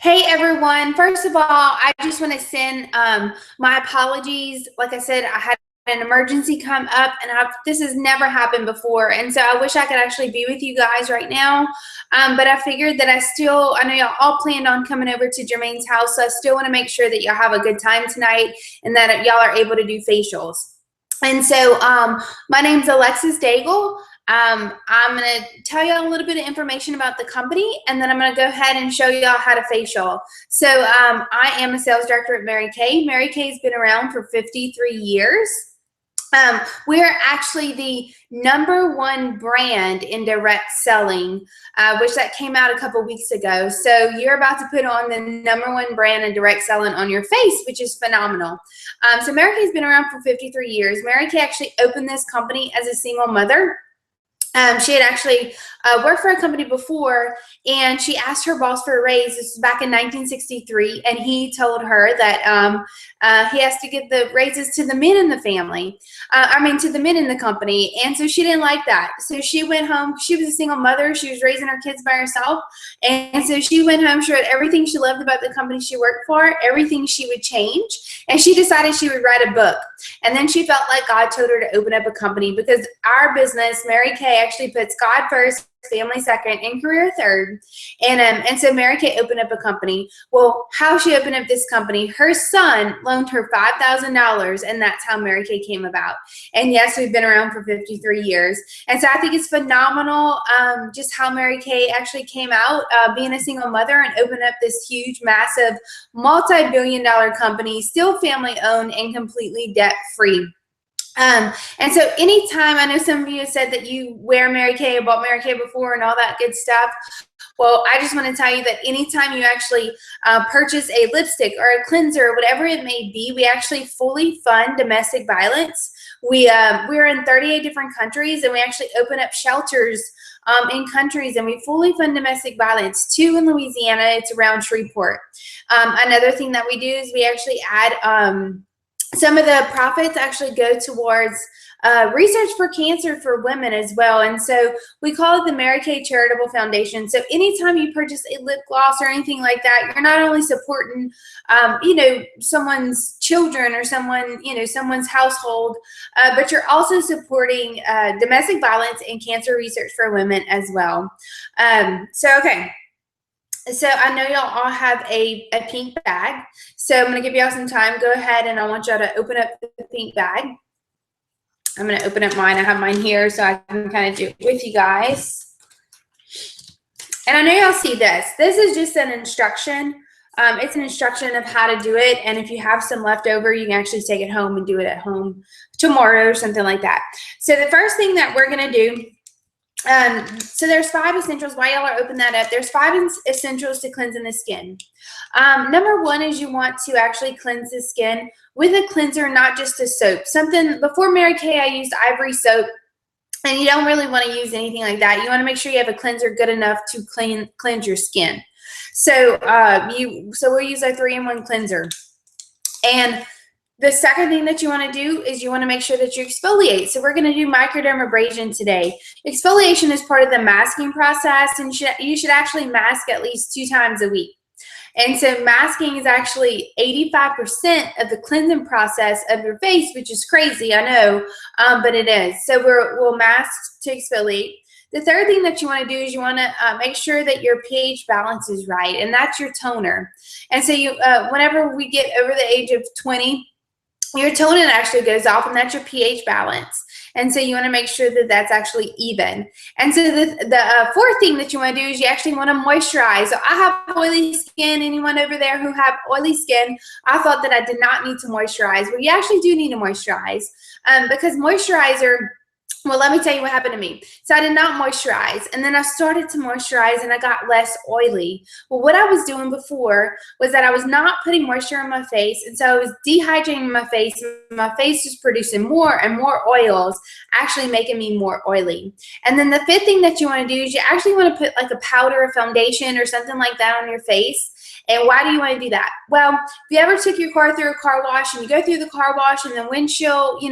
Hey everyone, first of all, I just want to send my apologies. Like I said, I had an emergency come up and this has never happened before. And so I wish I could actually be with you guys right now. But I figured that I know y'all all planned on coming over to Jermaine's house. So I still want to make sure that y'all have a good time tonight and that y'all are able to do facials. And so my name's Alexis Daigle. I'm going to tell y'all a little bit of information about the company, and then I'm going to go ahead and show y'all how to facial. So I am a sales director at Mary Kay. Mary Kay has been around for 53 years. We are actually the #1 brand in direct selling, which that came out a couple weeks ago. So you're about to put on the #1 brand in direct selling on your face, which is phenomenal. So Mary Kay has been around for 53 years. Mary Kay actually opened this company as a single mother. She had actually worked for a company before, and she asked her boss for a raise. This was back in 1963, and he told her that he has to give the raises to the men in the family. To the men in the company, and so she didn't like that. So she went home. She was a single mother. She was raising her kids by herself, and so she went home. She wrote everything she loved about the company she worked for, everything she would change, and she decided she would write a book. And then she felt like God told her to open up a company, because our business, Mary Kay, actually puts God first, family second, and career third. And so Mary Kay opened up a company. Well, how she opened up this company, her son loaned her $5,000, and that's how Mary Kay came about. And yes, we've been around for 53 years. And so I think it's phenomenal just how Mary Kay actually came out being a single mother and opened up this huge, massive, multi-billion-dollar company, still family-owned and completely debt-free. And so anytime, I know some of you have said that you wear Mary Kay or bought Mary Kay before and all that good stuff. Well, I just want to tell you that anytime you actually purchase a lipstick or a cleanser or whatever it may be, we actually fully fund domestic violence. We're in 38 different countries, and we actually open up shelters in countries, and we fully fund domestic violence. 2 in Louisiana, it's around Shreveport. Another thing that we do is we actually add some of the profits actually go towards research for cancer for women as well. And so we call it the Mary Kay Charitable Foundation. So anytime you purchase a lip gloss or anything like that, you're not only supporting, someone's children or someone's household, but you're also supporting domestic violence and cancer research for women as well. Okay. So I know y'all all have a pink bag. So I'm going to give y'all some time. Go ahead, and I want y'all to open up the pink bag. I'm going to open up mine. I have mine here so I can kind of do it with you guys. And I know y'all see this. This is just an instruction. It's an instruction of how to do it. And if you have some left over, you can actually take it home and do it at home tomorrow or something like that. So the first thing that we're going to do, so there's 5 essentials. While y'all are opening that up, there's 5 essentials to cleansing the skin. #1 is you want to actually cleanse the skin with a cleanser, not just a soap. Before Mary Kay, I used Ivory soap, and you don't really want to use anything like that. You want to make sure you have a cleanser good enough to cleanse your skin. So we'll use a 3-in-1 cleanser. And the second thing that you want to do is you want to make sure that you exfoliate. So we're going to do microdermabrasion today. Exfoliation is part of the masking process, and you should actually mask at least 2 times a week. And so masking is actually 85% of the cleansing process of your face, which is crazy, I know, but it is. So we'll mask to exfoliate. The third thing that you want to do is you want to make sure that your pH balance is right, and that's your toner. And so whenever we get over the age of 20, your toner actually goes off, and that's your pH balance. And so you want to make sure that that's actually even. And so the fourth thing that you want to do is you actually want to moisturize. So I have oily skin. Anyone over there who have oily skin, I thought that I did not need to moisturize. Well, you actually do need to moisturize because moisturizer, well, let me tell you what happened to me. So I did not moisturize, and then I started to moisturize, and I got less oily. Well, what I was doing before was that I was not putting moisture on my face, and so I was dehydrating my face. My face was producing more and more oils, actually making me more oily. And then the 5th thing that you want to do is you actually want to put like a powder or foundation or something like that on your face. And why do you want to do that? Well, if you ever took your car through a car wash and you go through the car wash and the windshield,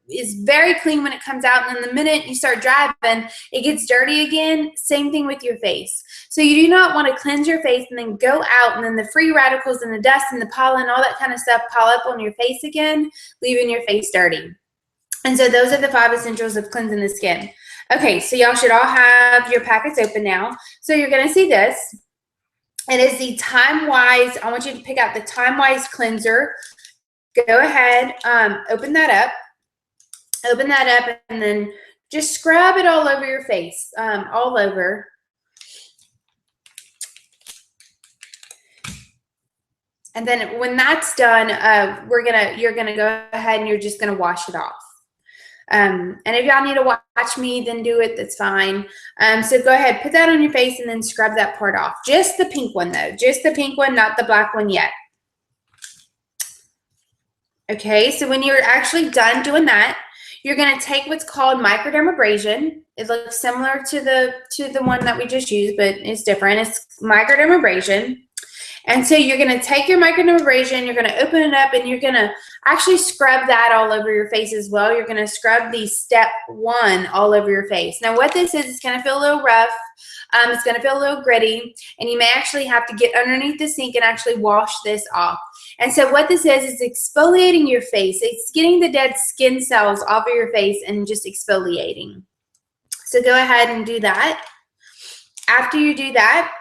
is very clean when it comes out, and then the minute you start driving, it gets dirty again. Same thing with your face. So you do not want to cleanse your face and then go out and then the free radicals and the dust and the pollen, all that kind of stuff pile up on your face again, leaving your face dirty. And so those are the 5 essentials of cleansing the skin. Okay, so y'all should all have your packets open now. So you're going to see this. It is the Time Wise. I want you to pick out the Time Wise cleanser. Go ahead, open that up. Open that up and then just scrub it all over your face, all over. And then when that's done, you're gonna go ahead and you're just gonna wash it off. And if y'all need to watch me, then do it. That's fine. So go ahead, put that on your face and then scrub that part off. Just the pink one though, just the pink one, not the black one yet. Okay, so when you're actually done doing that, you're going to take what's called microdermabrasion. It looks similar to the one that we just used, but it's different. It's microdermabrasion. And so you're going to take your microdermabrasion, you're going to open it up, and you're going to actually scrub that all over your face as well. You're going to scrub the step 1 all over your face. Now what this is, it's going to feel a little rough. It's going to feel a little gritty, and you may actually have to get underneath the sink and actually wash this off. And so what this is exfoliating your face. It's getting the dead skin cells off of your face and just exfoliating. So go ahead and do that. After you do that,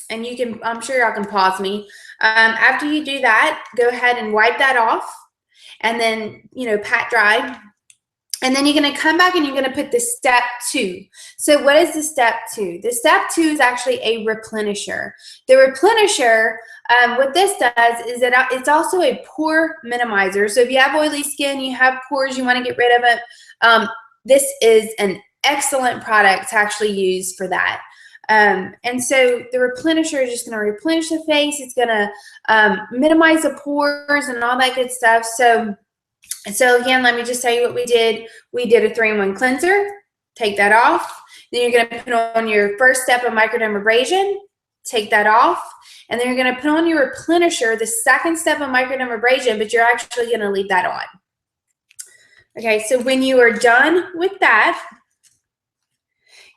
and you can, I'm sure y'all can pause me. After you do that, go ahead and wipe that off, and then, you know, pat dry. And then you're going to come back and you're going to put the step 2. So what is the step 2? The step 2 is actually a replenisher. The replenisher, what this does is that it's also a pore minimizer. So if you have oily skin, you have pores, you want to get rid of it, this is an excellent product to actually use for that. And so the replenisher is just going to replenish the face. It's going to minimize the pores and all that good stuff. So again, let me just tell you what we did. We did a 3-in-1 cleanser. Take that off. Then you're going to put on your first step of microdermabrasion. Take that off. And then you're going to put on your replenisher, the second step of microdermabrasion, but you're actually going to leave that on. Okay, so when you are done with that,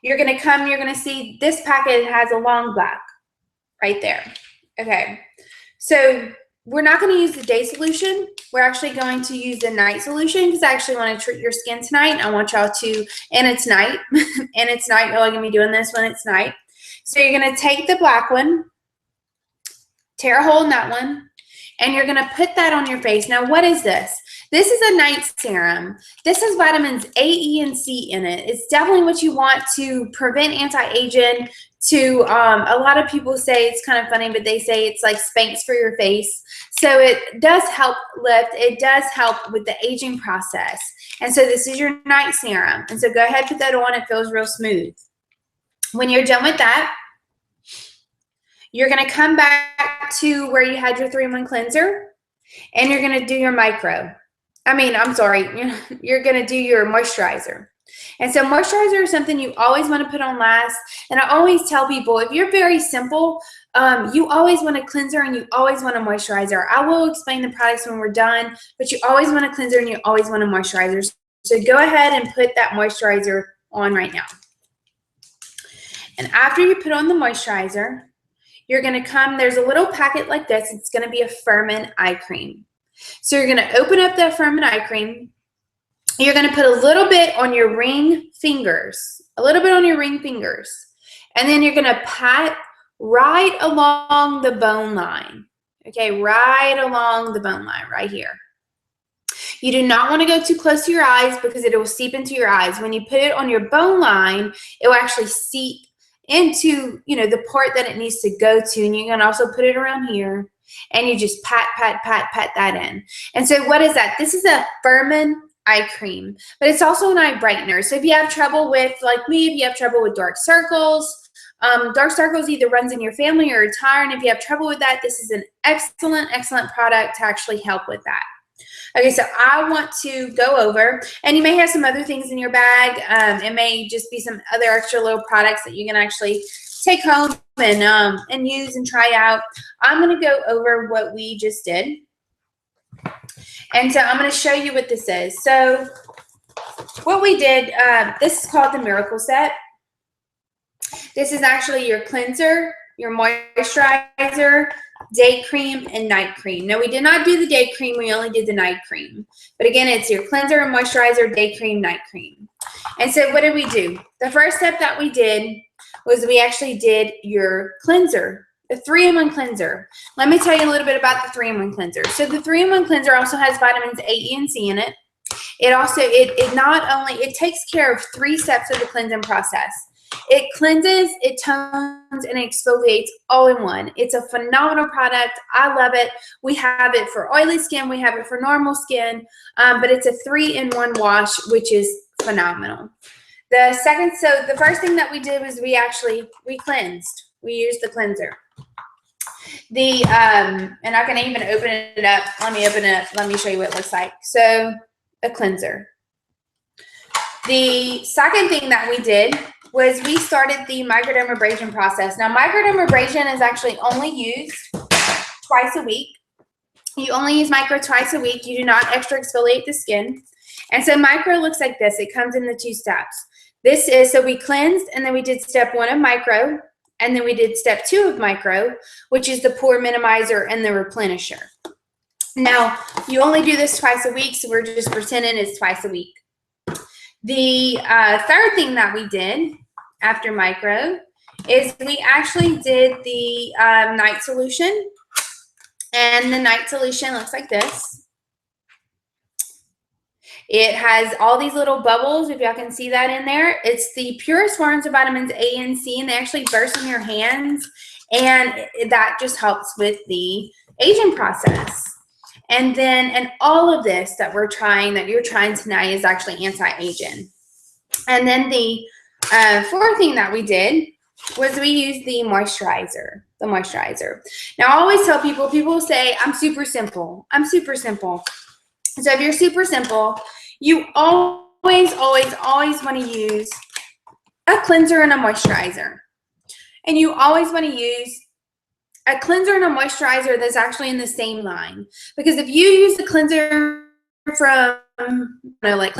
you're going to come, you're going to see this packet has a long black right there. Okay, so we're not going to use the day solution. We're actually going to use the night solution because I actually want to treat your skin tonight. I want y'all to, and it's night, and it's night. Y'all are going to be doing this when it's night. So you're going to take the black one, tear a hole in that one, and you're going to put that on your face. Now, what is this? This is a night serum. This has vitamins A, E, and C in it. It's definitely what you want to prevent anti-aging. A lot of people say, it's kind of funny, but they say it's like Spanx for your face. So it does help lift. It does help with the aging process. And so this is your night serum. And so go ahead, put that on. It feels real smooth. When you're done with that, you're going to come back to where you had your 3-in-1 cleanser, and you're going to do your you're going to do your moisturizer. And so moisturizer is something you always want to put on last. And I always tell people, if you're very simple, you always want a cleanser and you always want a moisturizer. I will explain the products when we're done, but you always want a cleanser and you always want a moisturizer. So go ahead and put that moisturizer on right now. And after you put on the moisturizer, you're going to come, there's a little packet like this. It's going to be a Firmin eye cream. So you're going to open up that Firmin eye cream. You're going to put a little bit on your ring fingers, and then you're going to pat right along the bone line. Okay, right along the bone line right here. You do not want to go too close to your eyes because it will seep into your eyes. When you put it on your bone line, it will actually seep into, the part that it needs to go to. And you can also put it around here, and you just pat that in. And so what is that? This is a Firmin eye cream, but it's also an eye brightener. So if you have trouble with, like me, if you have trouble with dark circles either runs in your family or it's tired, and if you have trouble with that, this is an excellent product to actually help with that. Okay, so I want to go over, and you may have some other things in your bag. It may just be some other extra little products that you can actually take home and use and try out. I'm going to go over what we just did. And so I'm going to show you what this is. So what we did, this is called the Miracle Set. This is actually your cleanser, your moisturizer, day cream, and night cream. Now, we did not do the day cream. We only did the night cream. But again, it's your cleanser and moisturizer, day cream, night cream. And so what did we do? The first step that we did was we actually did your cleanser, the 3-in-1 cleanser. Let me tell you a little bit about the 3-in-1 cleanser. So the 3-in-1 cleanser also has vitamins A, E, and C in it. It also, it not only, it takes care of 3 steps of the cleansing process. It cleanses, it tones, and exfoliates all in one. It's a phenomenal product. I love it. We have it for oily skin. We have it for normal skin. But it's a 3-in-1 wash, which is phenomenal. So the first thing that we did was we cleansed. We used the cleanser. And I can even open it up. Let me open it up. Let me show you what it looks like. So a cleanser. The second thing that we did was we started the microdermabrasion process. Now, microdermabrasion is actually only used twice a week. You only use micro twice a week. You do not extra exfoliate the skin. And so micro looks like this. It comes in the 2 steps. So we cleansed, and then we did step 1 of micro, and then we did step 2 of micro, which is the pore minimizer and the replenisher. Now, you only do this twice a week, so we're just pretending it's twice a week. The third thing that we did after micro is we actually did the night solution. And the night solution looks like this. It has all these little bubbles, if y'all can see that in there. It's the purest forms of vitamins A and C, and they actually burst in your hands. And that just helps with the aging process. And all of this that you're trying tonight is actually anti-aging. And then the fourth thing that we did was we used the moisturizer. Now, I always tell people say, I'm super simple. I'm super simple. So if you're super simple, you always want to use a cleanser and a moisturizer. And you always want to use a cleanser and a moisturizer that's actually in the same line. Because if you use the cleanser from, like